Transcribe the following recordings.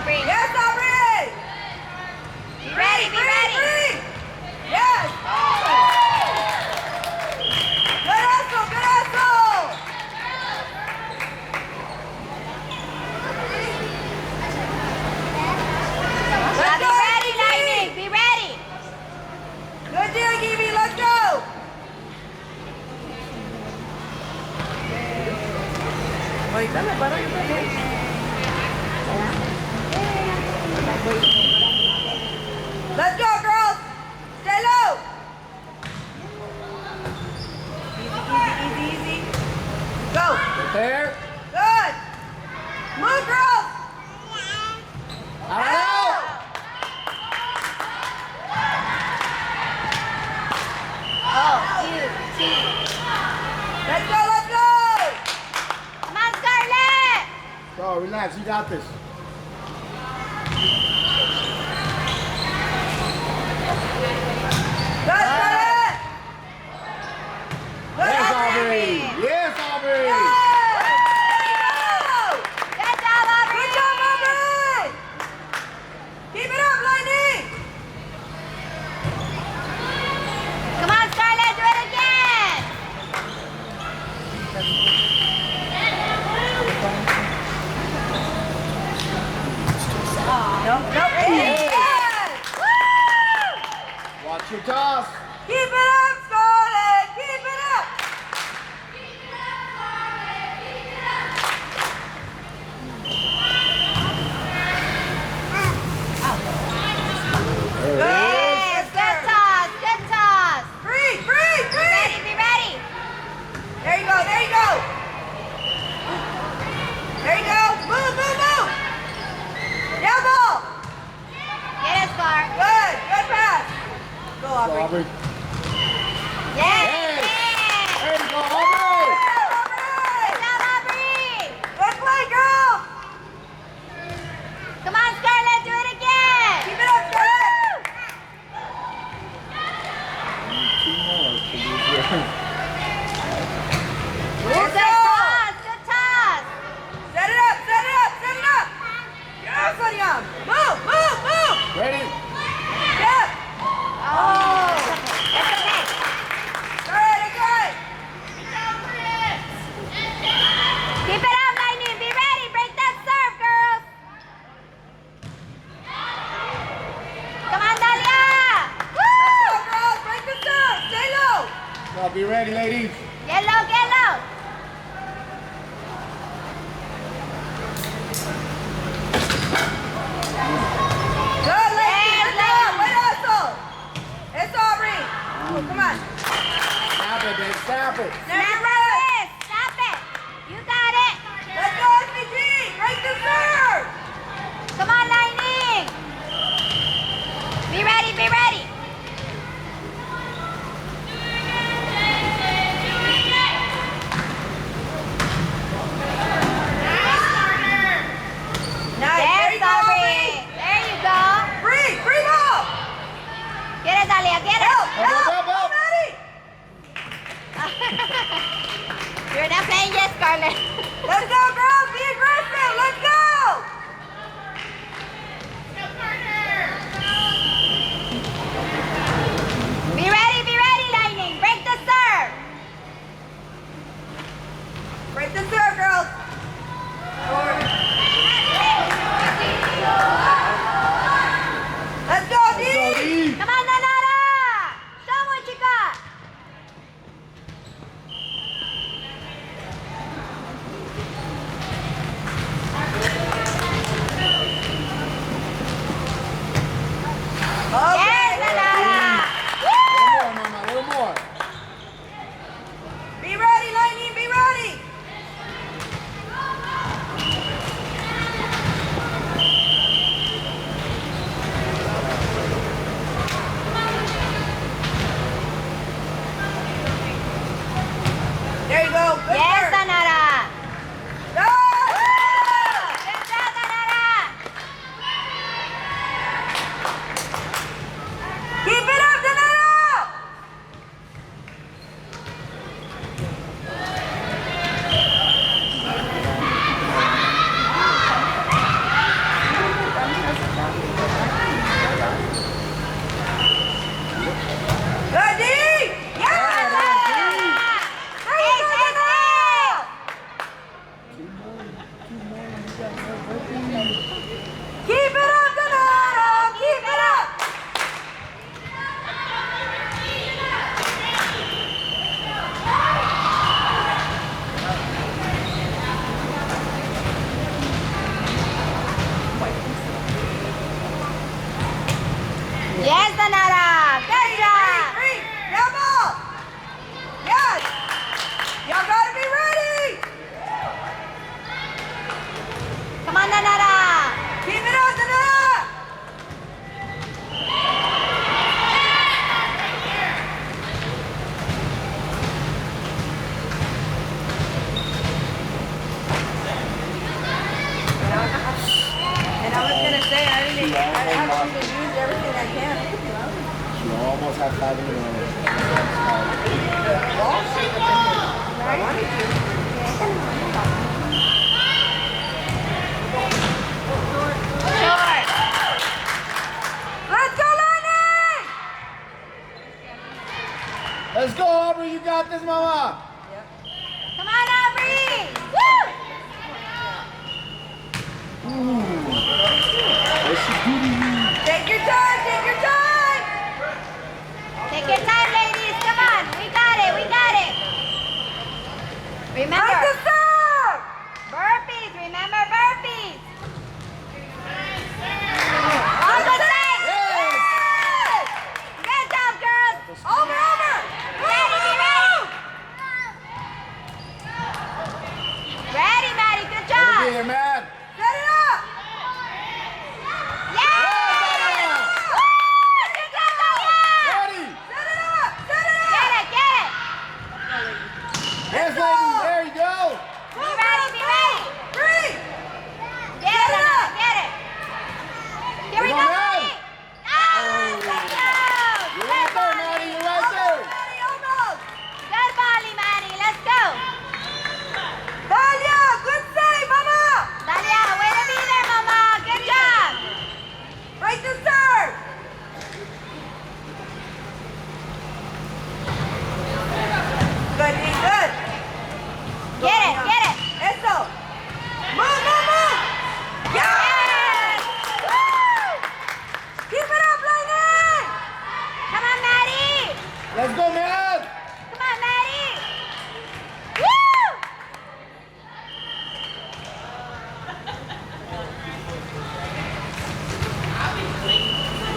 Yes, Aubrey! Be ready, be ready! Yes! Good hustle, good hustle! Now be ready, Lightning, be ready! Good deal, Gibby, let's go! Ahorita me paro yo también. Let's go, girls! Stay low! Easy, easy, easy. Go! There. Good! Move, girls! Out. O-U-T. Let's go, let's go! Come on, Scarlett! Go, relax, you got this. Good, Scarlett! Good, Yes, Aubrey! Aubrey. Yes, Aubrey. Yes! Good job, Aubrey! Good job, Aubrey! Keep it up, Lightning! Come on, Scarlett, do it again! Nope, nope. Hey. Yes! Woo! Watch your toss. Keep it up, Scarlett! Keep it up! There it is. Yes, good toss, good toss! Free, free, Be free! ready, be ready! There you go, there you go! There you go! Move, move, move! Down ball! Get it, Scar. Good, good pass! Go, Go, Aubrey. Aubrey. Yes! Yes. Yes. There you go, Aubrey. Aubrey! Good job, Aubrey! Good play, girl! Come on, Scarlett, do it again! Keep it up, Scarlett! Two more to lose your. Good toss, good toss! Set it up, set it up, set it up! Yes, Sonia! Move, move, move! Ready? Yes! Oh! It's okay. Alright, it's alright! Keep it up, Lightning. Be ready. Break that serve, girls. Come on, Dalia. Go, Woo! girls! Break the serve! Stay low! Now be ready, ladies. Get low, get low. Good, ladies! Good job! Way to hustle! It's Aubrey! Oh, come on! Stop it, babe. Stop it. Snap Snap your that wrist! wrist. Stop it. You got it. Let's go, SVT! Break the serve! Come on, Lightning. Be ready, be ready. Nice! There you Yes, go, Aubrey. There you go. Free! Free ball! Get it, Dalia. Get it. Help! Help, Help! help, help. Maddie! You're not playing yet, Scarlett. Let's go, girls! Be aggressive! Let's go! grabbing the one. Short. Let's go, Lightning! Let's go, Aubrey. You got this, mama. Come on, Aubrey. Woo! Take your time, take your time! Take your time, ladies. Come on. We got it. We got it. Remember. Right to serve! Burpees. Remember burpees. On the side. Yes! Good job, girls. Over, over! Ready, be ready. Ready, Maddie. Good Get job. here, man. Set it up! Yeah. Good job, Dalia. Ready. Set it up! Set it up! Get it. Get it. Yes, ladies. There you go. Be ready. Be ready. Three! Get it, Anna, get it. Here we Come go, on, man. Maddie. Oh, good job. You're Good right there, volley. Maddie. You're right there. Maddie, almost! Good volley, Maddie. Let's go. Dalia, good save, mama! Dalia, way to be there, mama. Good job. Right to serve! Good, D, good. Get it, get it. Eso! Move, move, move! Yes. Woo. Keep it up, Lightning! Come on, Maddie. Let's go, man. Come on, Maddie. Woo.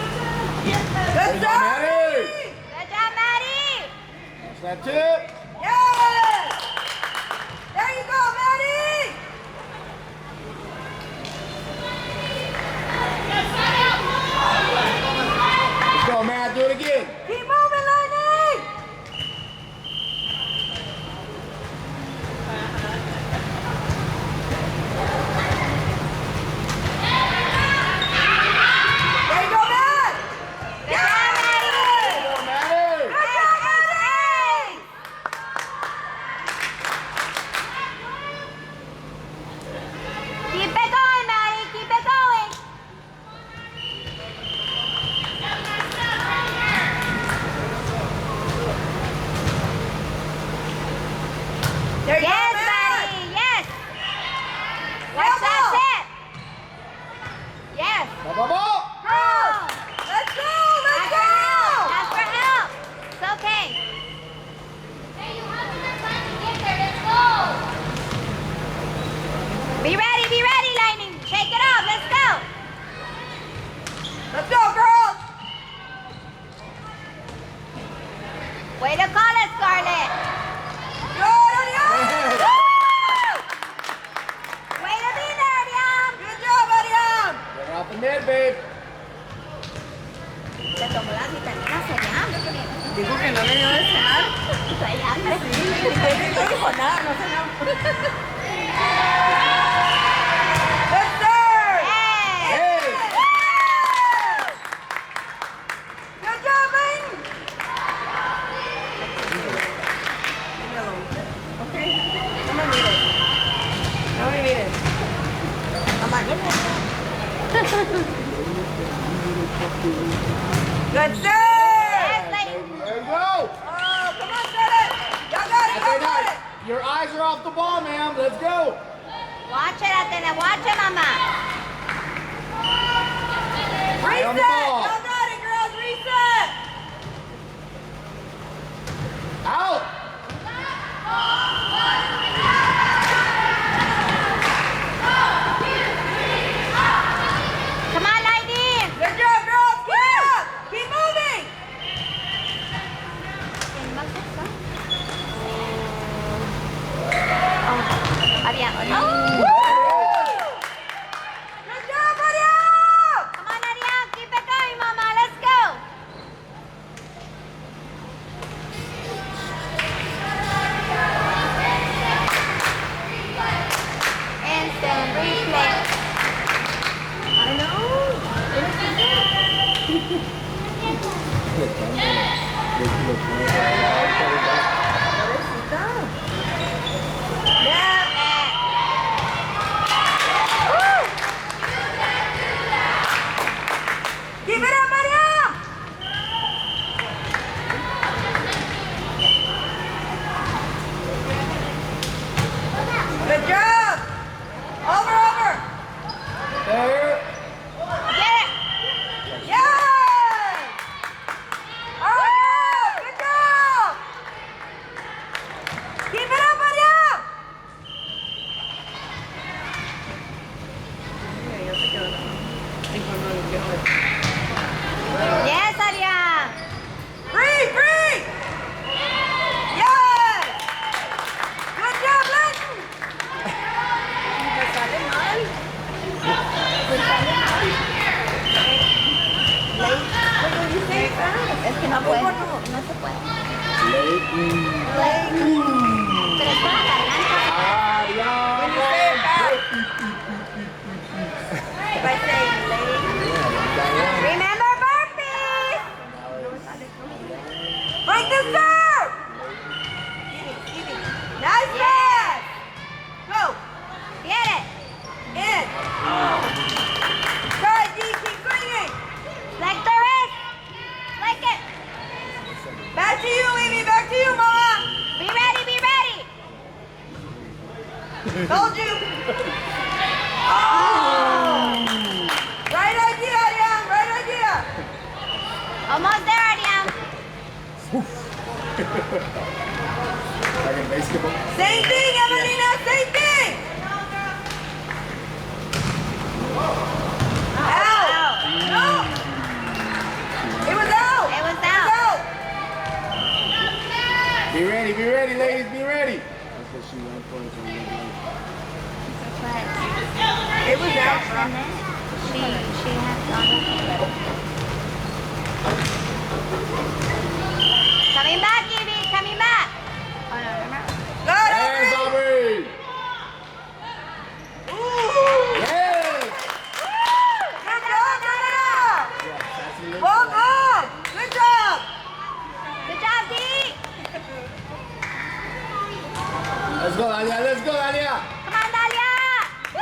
Good There you go, job! Maddie. Good job, Maddie. That's that tip. Yes! There you go, Maddie! Let's go, man. Do it again. Keep moving, Lightning! There you go, Matt! Good job, Maddie. Go, Maddie. Good job, Maddie! Keep it going, Maddie. Keep it going. There you Yes, go, Matt! Maddie. Yes. Watch that set. Yes. Ball, ball, ball. Girls, let's go! Let's Ask for help. go! Ask for help. It's okay. Be ready, Lightning. Shake it off. Let's go. Let's go, girls! Way to call it, Scarlett. Good, Adiam! Way to be there, Diam. Good job, Adiam! Get her off the mid, babe. Te tomó la vitamina, Diam. Dijo que no le dio de cenar. No dijo nada, no cenamos. Let's serve! Hey. Hey. Good job, Lightning! Okay, no me mires. No me mires. Mamá, good serve! Yes, Lightning. There you go. Oh, come on, set it! Y'all got it, That's y'all it, got nice. it! Your eyes are off the ball, ma'am. Let's go. Watch it, Atena. Watch it, Mama. Eye on the Reset! ball. Y'all got it, girls, reset! Out. Come on, Lightning. Good job, girls! Keep it up! Keep moving! Adiam. Good job, Adiam! Come on, Adiam. Keep it going, Mama. Keep it up, Maria! Good job! Over, over! There. Get it. Yes! All right, good job! Keep it up, Maria! Yes, Aria. Free, free! Yes! Good job, Lightning! Es que no puede. No se puede. Pero es con la garganta. When you say it fast. If I say late. Remember burpees. Break the serve! Nice pass! Go! Get it. In! Try, D, keep swinging! Flex the wrist. Flick it. Back to you, Amy, back to you, Mama! Be ready, be ready. Told you! Oh! Right idea, Young, right idea! Almost there, Aria. Like in basketball. Same thing, Evelina, same thing! Out! No! It was out! It was out. Be ready, ladies, be ready. It was out. She has gone. Coming back, Evie. Coming back. Oh no, remember? Good, Hands, Aubrey! Aubrey. Ooh! Yes. Good job, Dana! Well done! Good job! Good job, Dee. Let's go, Dalia, let's go, Dalia. Come on, Dalia. Woo!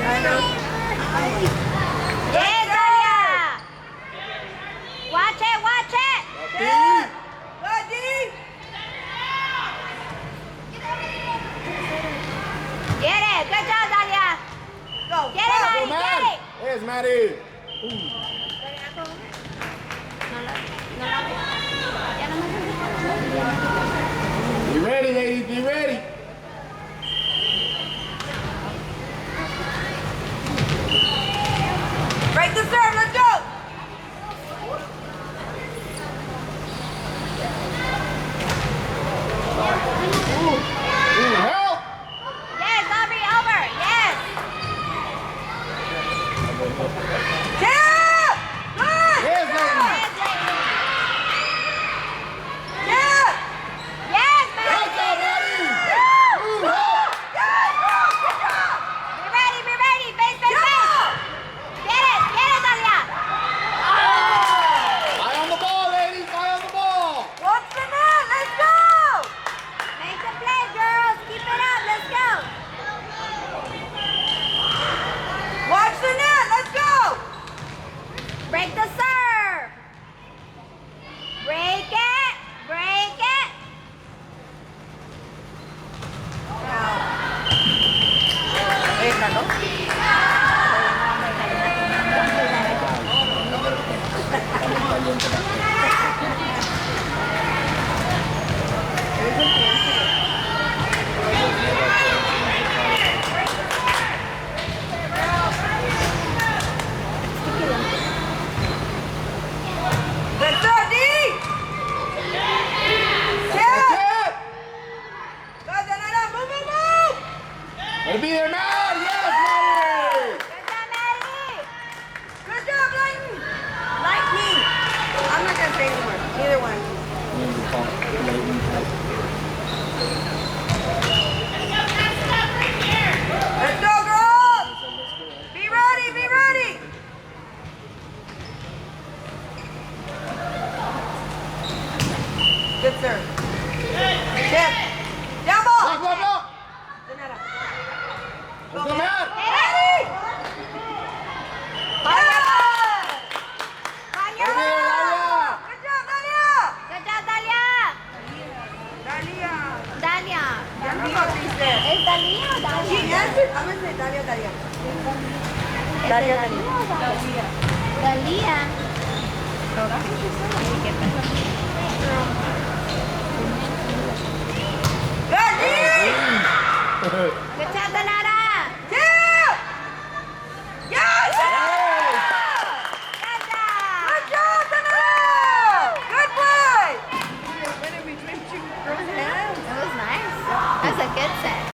I know. Yes, Dalia. Watch it, watch it. Good! Good, D! Get it. Good job, Dalia. Go! Get it, go. Maddie. Get Maddie. it. Yes, Maddie. Be ready, ladies, be ready. Break the serve, let's go! Ooh, help. Yes, Aubrey, over. Yes. Yeah! Good! Yes, ladies. Yes, lady. Yeah! Yes, Good Maddie. job, Maddie. Woo! Ooh, help. Good job! Good job! Be ready, be ready. Base, base, base. Get it, Dalia. Eye on the ball, ladies, eye on the ball. Watch the net, let's go! Make the play, girls. Keep it up. Let's go. Watch the net, let's go! Break the serve. Break it. Break it. Let's go, D! Yeah! That's it. Go, Danana, move, move, move! Let it be there, Maddie. Yes, Maddie. Good job, Maddie. Good job, Lightning! Lightning! I'm not gonna say anymore. Neither one. Let's go, girls! Dalia. Dalia. Good, Dee. Good job, Donato.